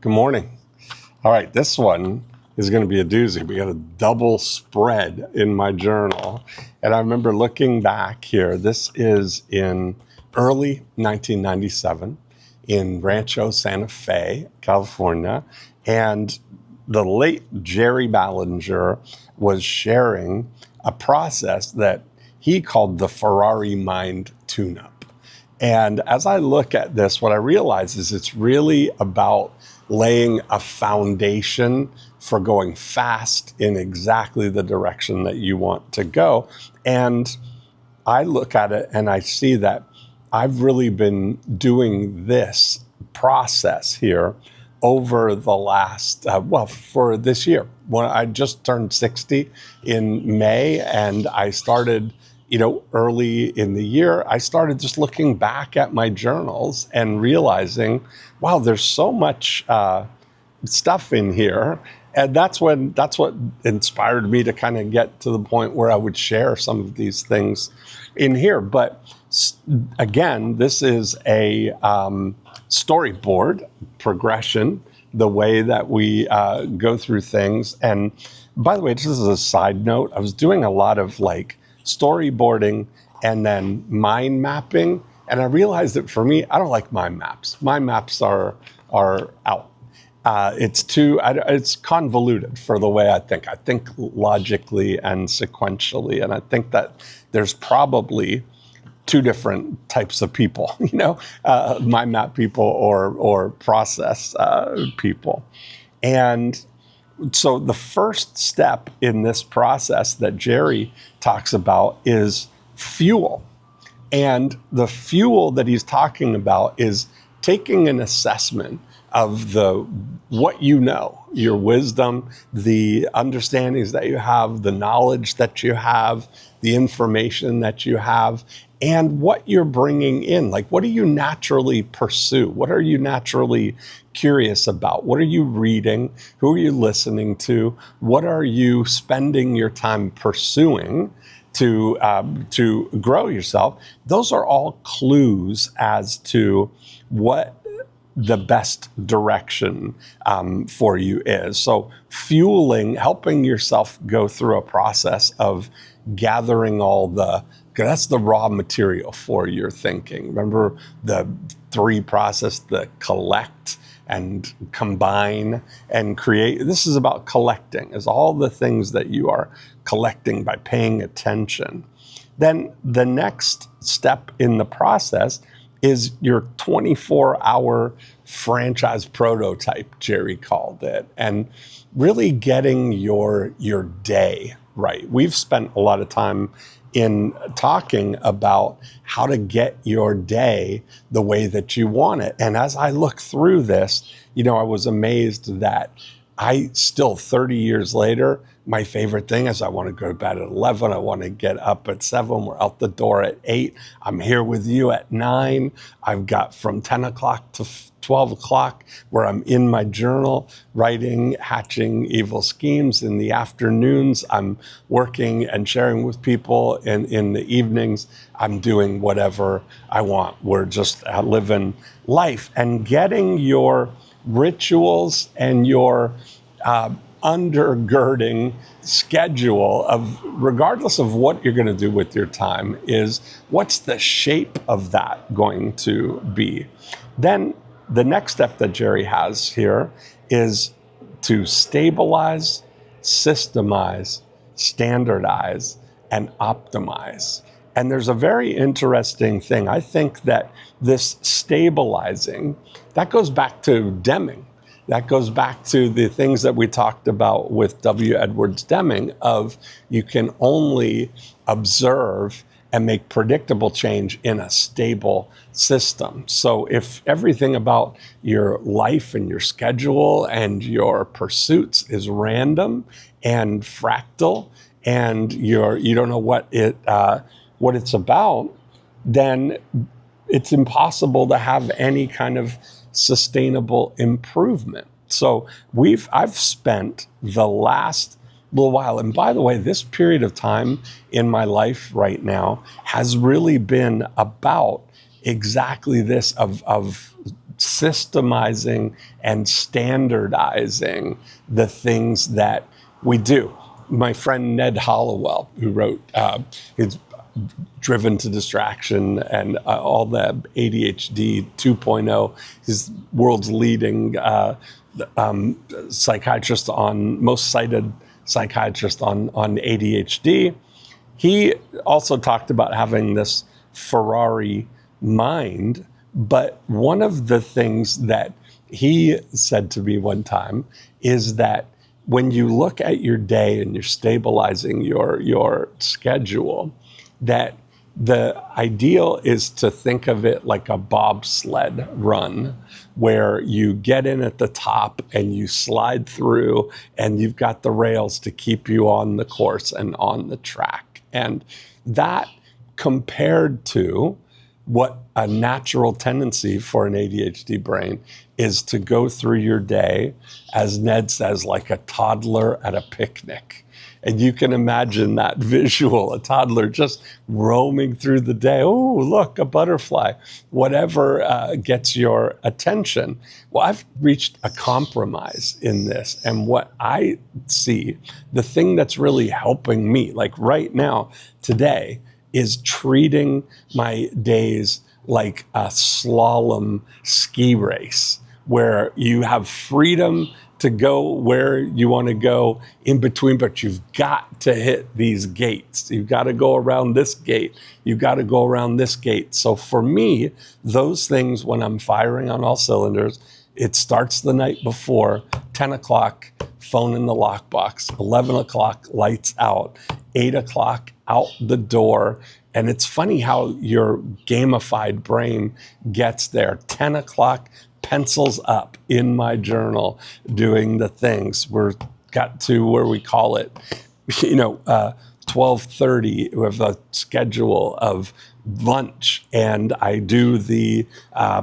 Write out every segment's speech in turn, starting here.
Good morning. All right, this one is going to be a doozy. We got a double spread in my journal. And I remember looking back here. This is in early 1997 in Rancho Santa Fe, California. And the late Jerry Ballinger was sharing a process that he called the Ferrari mind tune-up. And as I look at this, what I realize is it's really about laying a foundation for going fast in exactly the direction that you want to go. And I look at it and I see that I've really been doing this process here over the last, for this year. When I just turned 60 in May, and I started, early in the year, I started just looking back at my journals and realizing, wow, there's so much stuff in here. And that's what inspired me to kind of get to the point where I would share some of these things in here. But again, this is a storyboard progression, the way that we go through things. And by the way, just as a side note, I was doing a lot of storyboarding and then mind mapping. And I realized that for me, I don't like mind maps. Mind maps are out. It's convoluted for the way I think. I think logically and sequentially. And I think that there's probably two different types of people, mind map people or process people. And so the first step in this process that Jerry talks about is fuel. And the fuel that he's talking about is taking an assessment of what you know, your wisdom, the understandings that you have, the knowledge that you have, the information that you have, and what you're bringing in. What do you naturally pursue? What are you naturally curious about? What are you reading? Who are you listening to? What are you spending your time pursuing to grow yourself? Those are all clues as to what the best direction for you is. So helping yourself go through a process of gathering that's the raw material for your thinking. Remember the three process, the collect and combine and create. This is about collecting, is all the things that you are collecting by paying attention. Then the next step in the process is your 24-hour franchise prototype, Jerry called it, and really getting your day right. We've spent a lot of time in talking about how to get your day the way that you want it. And as I look through this, I was amazed that I still, 30 years later, my favorite thing is I want to go to bed at 11. I want to get up at 7. We're out the door at 8. I'm here with you at 9. I've got from 10 o'clock to 12 o'clock where I'm in my journal writing, hatching evil schemes. In the afternoons, I'm working and sharing with people. And in the evenings, I'm doing whatever I want. We're just living life and getting your rituals and your undergirding schedule of, regardless of what you're going to do with your time, is what's the shape of that going to be. Then the next step that Jerry has here is to stabilize, systemize, standardize, and optimize. And there's a very interesting thing. I think that this stabilizing, that goes back to Deming. That goes back to the things that we talked about with W. Edwards Deming of you can only observe and make predictable change in a stable system. So if everything about your life and your schedule and your pursuits is random and fractal and you don't know what it's about, then it's impossible to have any kind of sustainable improvement. So I've spent the last little while, and by the way, this period of time in my life right now has really been about exactly this of systemizing and standardizing the things that we do. My friend Ned Hallowell, who wrote his Driven to Distraction and all the ADHD 2.0, his world's leading psychiatrist most cited psychiatrist on ADHD. He also talked about having this Ferrari mind, but one of the things that he said to me one time is that when you look at your day and you're stabilizing your schedule, that the ideal is to think of it like a bobsled run, where you get in at the top and you slide through and you've got the rails to keep you on the course and on the track. And that, compared to what a natural tendency for an ADHD brain is, to go through your day, as Ned says, like a toddler at a picnic. And you can imagine that visual, a toddler just roaming through the day. Oh, look, a butterfly, whatever gets your attention. Well, I've reached a compromise in this. And what I see, the thing that's really helping me, like right now, today, is treating my days like a slalom ski race, where you have freedom to go where you want to go in between, but you've got to hit these gates. You've got to go around this gate. You've got to go around this gate. So for me, those things, when I'm firing on all cylinders, it starts the night before, 10 o'clock, phone in the lockbox, 11 o'clock, lights out, 8 o'clock, out the door. And it's funny how your gamified brain gets there. 10 o'clock, pencils up in my journal, doing the things. Got to where we call it, 12:30. We have a schedule of lunch, and I do the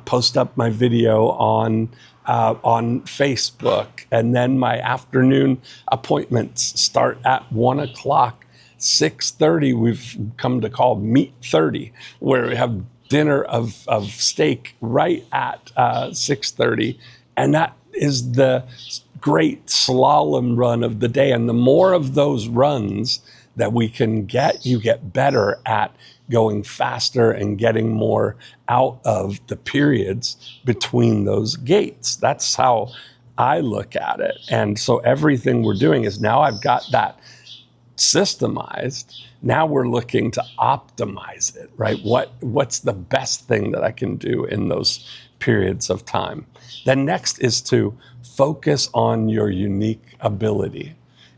post up my video on Facebook, and then my afternoon appointments start at 1 o'clock. 6:30, we've come to call Meat 30, where we have dinner of steak right at 6:30. And that is the great slalom run of the day. And the more of those runs that we can get, you get better at going faster and getting more out of the periods between those gates. That's how I look at it. And so everything we're doing is, now I've got that systemized. Now we're looking to optimize it, right? What's the best thing that I can do in those periods of time? Then next is to focus on your unique ability.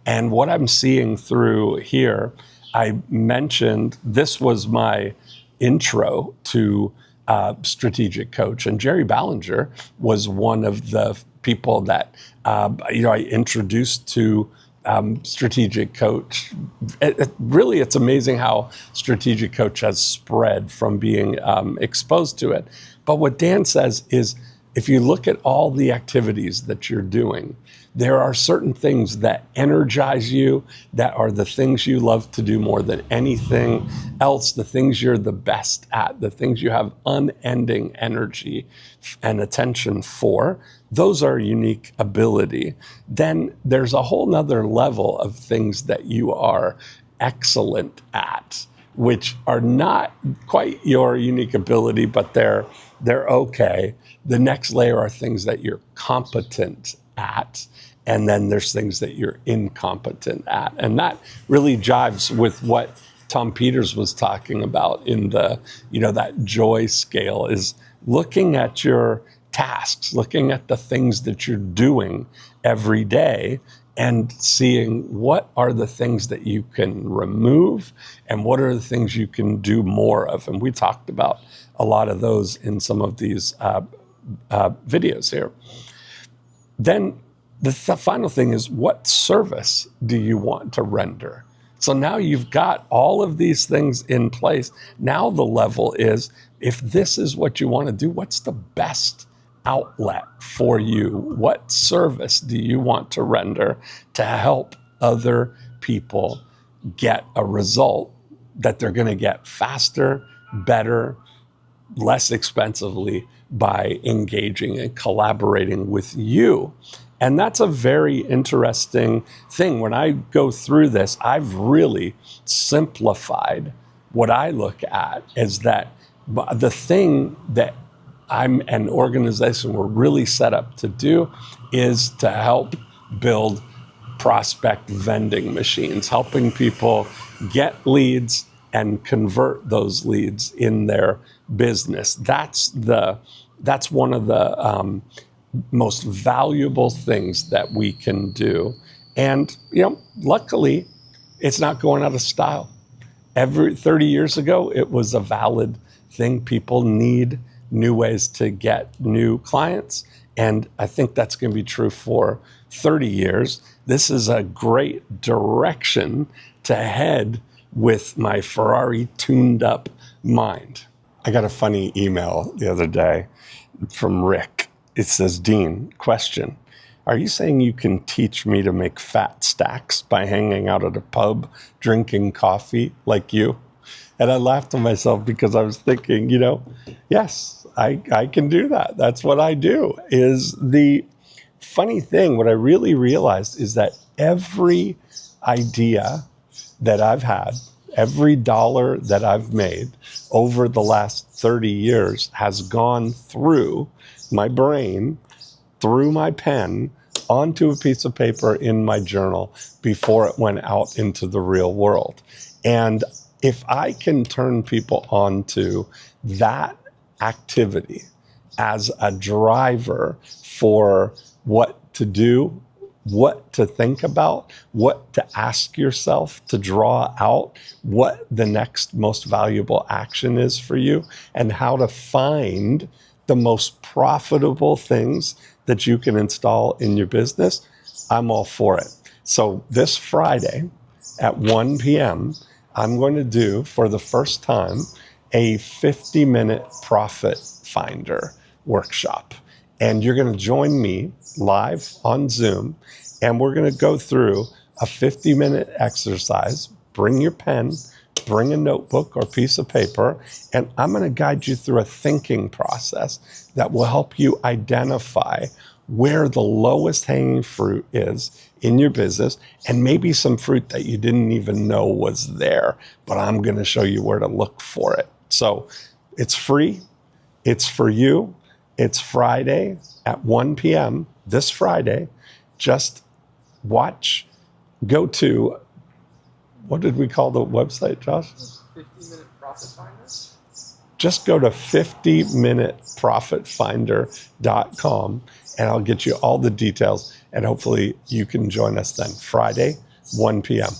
And what I'm seeing through here, I mentioned this was my intro to strategic coach, and Jerry Ballinger was one of the people that I introduced to strategic coach. It's amazing how strategic coach has spread from being exposed to it. But what Dan says is, if you look at all the activities that you're doing, there are certain things that energize you, that are the things you love to do more than anything else, the things you're the best at, the things you have unending energy and attention for. Those are unique ability. Then there's a whole nother level of things that you are excellent at, which are not quite your unique ability, but they're okay. The next layer are things that you're competent at. And then there's things that you're incompetent at. And that really jives with what Tom Peters was talking about in the, that joy scale, is looking at your tasks, looking at the things that you're doing every day, and seeing what are the things that you can remove and what are the things you can do more of. And we talked about a lot of those in some of these videos here. Then the final thing is, what service do you want to render? So now you've got all of these things in place. Now the level is, if this is what you want to do, what's the best outlet for you? What service do you want to render to help other people get a result that they're going to get faster, better, less expensively, by engaging and collaborating with you. And that's a very interesting thing. When I go through this, I've really simplified what I look at is that the thing that I'm an organization we're really set up to do is to help build prospect vending machines, helping people get leads and convert those leads in their business. That's one of the most valuable things that we can do. And, luckily, it's not going out of style. 30 years ago, it was a valid thing. People need new ways to get new clients. And I think that's going to be true for 30 years. This is a great direction to head with my Ferrari tuned up mind. I got a funny email the other day from Rick. It says, Dean, question. Are you saying you can teach me to make fat stacks by hanging out at a pub, drinking coffee like you? And I laughed to myself because I was thinking, yes, I can do that. That's what I do. Is the funny thing, what I really realized is that every idea that I've had, every dollar that I've made over the last 30 years has gone through my brain, through my pen, onto a piece of paper in my journal before it went out into the real world. And if I can turn people onto that activity as a driver for what to do, what to think about, what to ask yourself to draw out what the next most valuable action is for you, and how to find the most profitable things that you can install in your business, I'm all for it. So this Friday at 1 p.m., I'm going to do, for the first time, a 50-minute profit finder workshop. And you're going to join me live on Zoom, and we're going to go through a 50-minute exercise. Bring your pen, bring a notebook or piece of paper, and I'm going to guide you through a thinking process that will help you identify where the lowest hanging fruit is in your business, and maybe some fruit that you didn't even know was there, but I'm going to show you where to look for it. So it's free. It's for you. It's Friday at 1 p.m. this Friday. Just go to, what did we call the website, Josh? 50-minute profit finder. Just go to 50minuteprofitfinder.com and I'll get you all the details, and hopefully you can join us then Friday, 1 p.m.